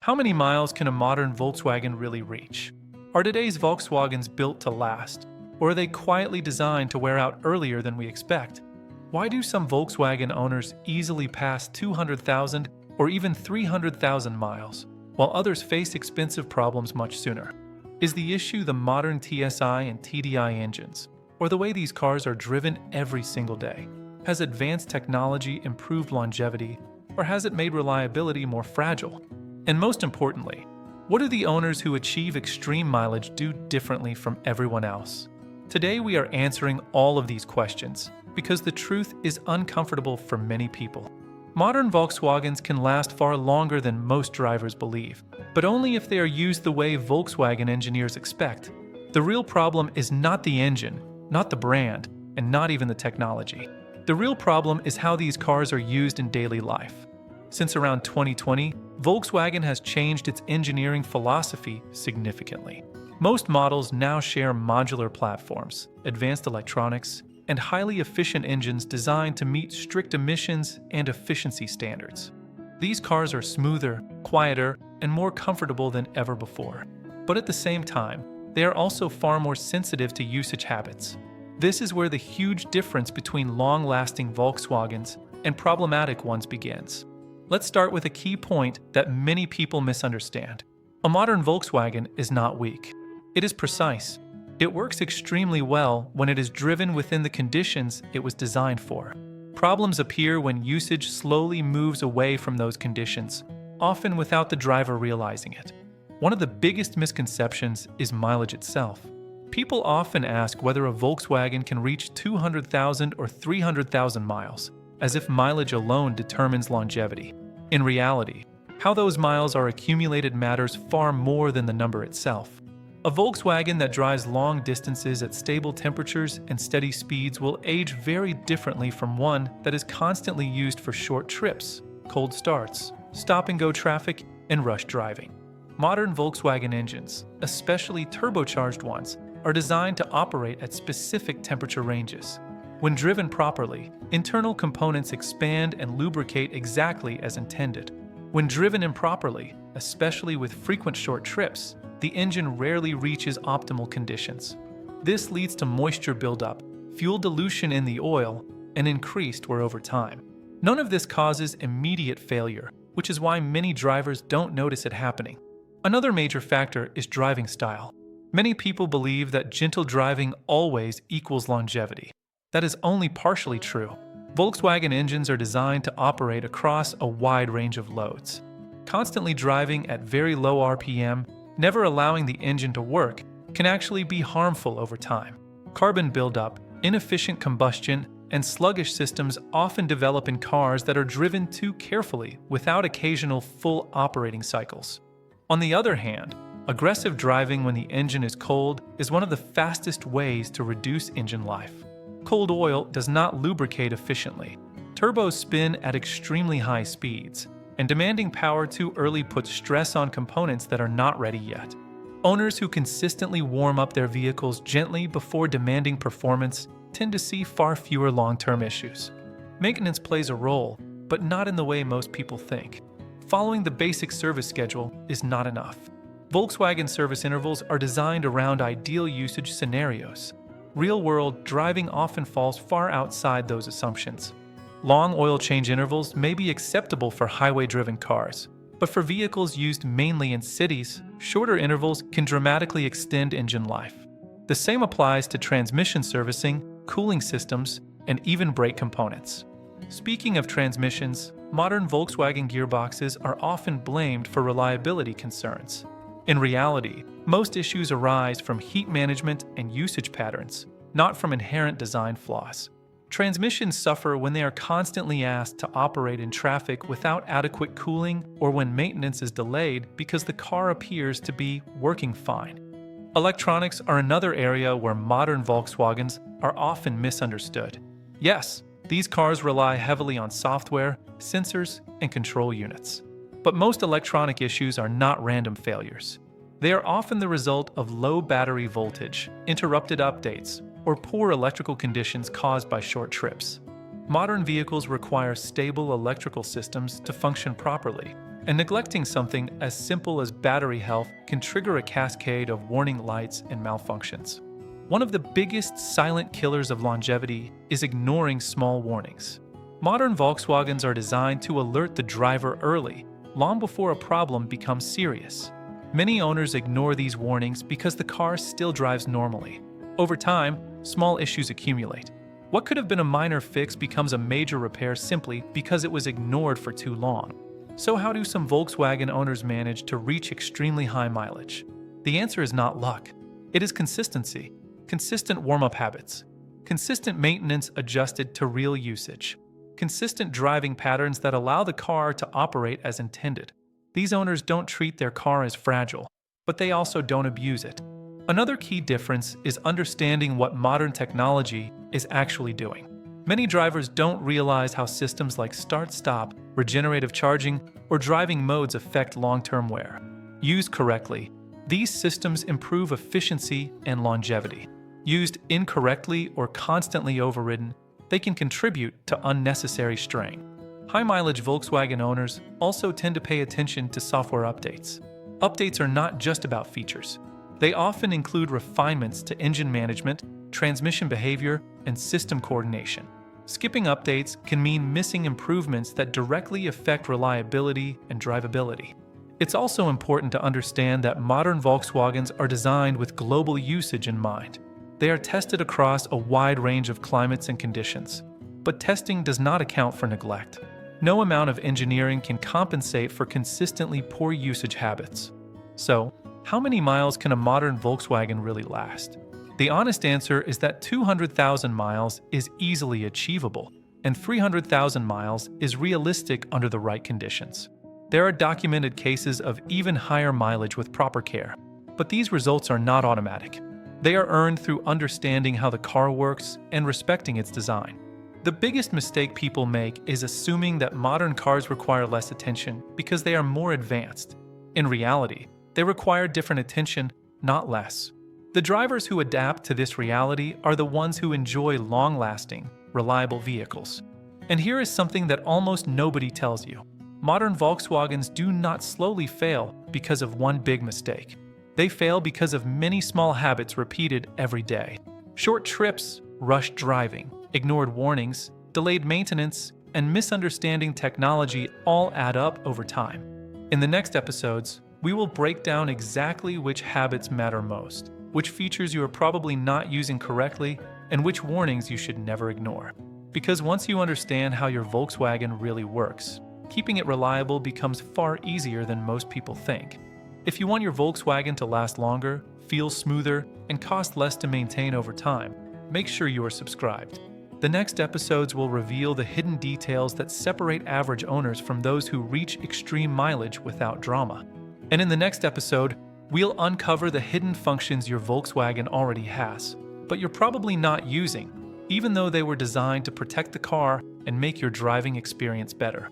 How many miles can a modern Volkswagen really reach? Are today's Volkswagens built to last, or are they quietly designed to wear out earlier than we expect? Why do some Volkswagen owners easily pass 200,000 or even 300,000 miles, while others face expensive problems much sooner? Is the issue the modern TSI and TDI engines, or the way these cars are driven every single day? Has advanced technology improved longevity, or has it made reliability more fragile? And most importantly, what do the owners who achieve extreme mileage do differently from everyone else? Today we are answering all of these questions because the truth is uncomfortable for many people. Modern Volkswagens can last far longer than most drivers believe, but only if they are used the way Volkswagen engineers expect. The real problem is not the engine, not the brand, and not even the technology. The real problem is how these cars are used in daily life. Since around 2020, Volkswagen has changed its engineering philosophy significantly. Most models now share modular platforms, advanced electronics, and highly efficient engines designed to meet strict emissions and efficiency standards. These cars are smoother, quieter, and more comfortable than ever before. But at the same time, they are also far more sensitive to usage habits. This is where the huge difference between long-lasting Volkswagens and problematic ones begins. Let's start with a key point that many people misunderstand. A modern Volkswagen is not weak. It is precise. It works extremely well when it is driven within the conditions it was designed for. Problems appear when usage slowly moves away from those conditions, often without the driver realizing it. One of the biggest misconceptions is mileage itself. People often ask whether a Volkswagen can reach 200,000 or 300,000 miles, as if mileage alone determines longevity. In reality, how those miles are accumulated matters far more than the number itself. A Volkswagen that drives long distances at stable temperatures and steady speeds will age very differently from one that is constantly used for short trips, cold starts, stop-and-go traffic, and rush driving. Modern Volkswagen engines, especially turbocharged ones, are designed to operate at specific temperature ranges. When driven properly, internal components expand and lubricate exactly as intended. When driven improperly, especially with frequent short trips, the engine rarely reaches optimal conditions. This leads to moisture buildup, fuel dilution in the oil, and increased wear over time. None of this causes immediate failure, which is why many drivers don't notice it happening. Another major factor is driving style. Many people believe that gentle driving always equals longevity. That is only partially true. Volkswagen engines are designed to operate across a wide range of loads. Constantly driving at very low RPM, never allowing the engine to work, can actually be harmful over time. Carbon buildup, inefficient combustion, and sluggish systems often develop in cars that are driven too carefully without occasional full operating cycles. On the other hand, aggressive driving when the engine is cold is one of the fastest ways to reduce engine life. Cold oil does not lubricate efficiently. Turbos spin at extremely high speeds, and demanding power too early puts stress on components that are not ready yet. Owners who consistently warm up their vehicles gently before demanding performance tend to see far fewer long-term issues. Maintenance plays a role, but not in the way most people think. Following the basic service schedule is not enough. Volkswagen service intervals are designed around ideal usage scenarios. Real-world driving often falls far outside those assumptions. Long oil change intervals may be acceptable for highway-driven cars, but for vehicles used mainly in cities, shorter intervals can dramatically extend engine life. The same applies to transmission servicing, cooling systems, and even brake components. Speaking of transmissions, modern Volkswagen gearboxes are often blamed for reliability concerns. In reality, most issues arise from heat management and usage patterns, not from inherent design flaws. Transmissions suffer when they are constantly asked to operate in traffic without adequate cooling or when maintenance is delayed because the car appears to be working fine. Electronics are another area where modern Volkswagens are often misunderstood. Yes, these cars rely heavily on software, sensors, and control units. But most electronic issues are not random failures. They are often the result of low battery voltage, interrupted updates, or poor electrical conditions caused by short trips. Modern vehicles require stable electrical systems to function properly, And neglecting something as simple as battery health can trigger a cascade of warning lights and malfunctions. One of the biggest silent killers of longevity is ignoring small warnings. Modern Volkswagens are designed to alert the driver early, long before a problem becomes serious. Many owners ignore these warnings because the car still drives normally. Over time, small issues accumulate. What could have been a minor fix becomes a major repair simply because it was ignored for too long. So how do some Volkswagen owners manage to reach extremely high mileage? The answer is not luck. It is consistency, consistent warm-up habits, consistent maintenance adjusted to real usage, consistent driving patterns that allow the car to operate as intended. These owners don't treat their car as fragile, but they also don't abuse it. Another key difference is understanding what modern technology is actually doing. Many drivers don't realize how systems like start-stop, regenerative charging, or driving modes affect long-term wear. Used correctly, these systems improve efficiency and longevity. Used incorrectly or constantly overridden, they can contribute to unnecessary strain. High-mileage Volkswagen owners also tend to pay attention to software updates. Updates are not just about features. They often include refinements to engine management, transmission behavior, and system coordination. Skipping updates can mean missing improvements that directly affect reliability and drivability. It's also important to understand that modern Volkswagens are designed with global usage in mind. They are tested across a wide range of climates and conditions. But testing does not account for neglect. No amount of engineering can compensate for consistently poor usage habits. So, how many miles can a modern Volkswagen really last? The honest answer is that 200,000 miles is easily achievable, and 300,000 miles is realistic under the right conditions. There are documented cases of even higher mileage with proper care, but these results are not automatic. They are earned through understanding how the car works and respecting its design. The biggest mistake people make is assuming that modern cars require less attention because they are more advanced. In reality, they require different attention, not less. The drivers who adapt to this reality are the ones who enjoy long-lasting, reliable vehicles. And here is something that almost nobody tells you. Modern Volkswagens do not slowly fail because of one big mistake. They fail because of many small habits repeated every day. Short trips, rushed driving, ignored warnings, delayed maintenance, and misunderstanding technology all add up over time. In the next episodes, we will break down exactly which habits matter most, which features you are probably not using correctly, and which warnings you should never ignore. Because once you understand how your Volkswagen really works, keeping it reliable becomes far easier than most people think. If you want your Volkswagen to last longer, feel smoother, and cost less to maintain over time, make sure you are subscribed. The next episodes will reveal the hidden details that separate average owners from those who reach extreme mileage without drama. And in the next episode, we'll uncover the hidden functions your Volkswagen already has, but you're probably not using, even though they were designed to protect the car and make your driving experience better.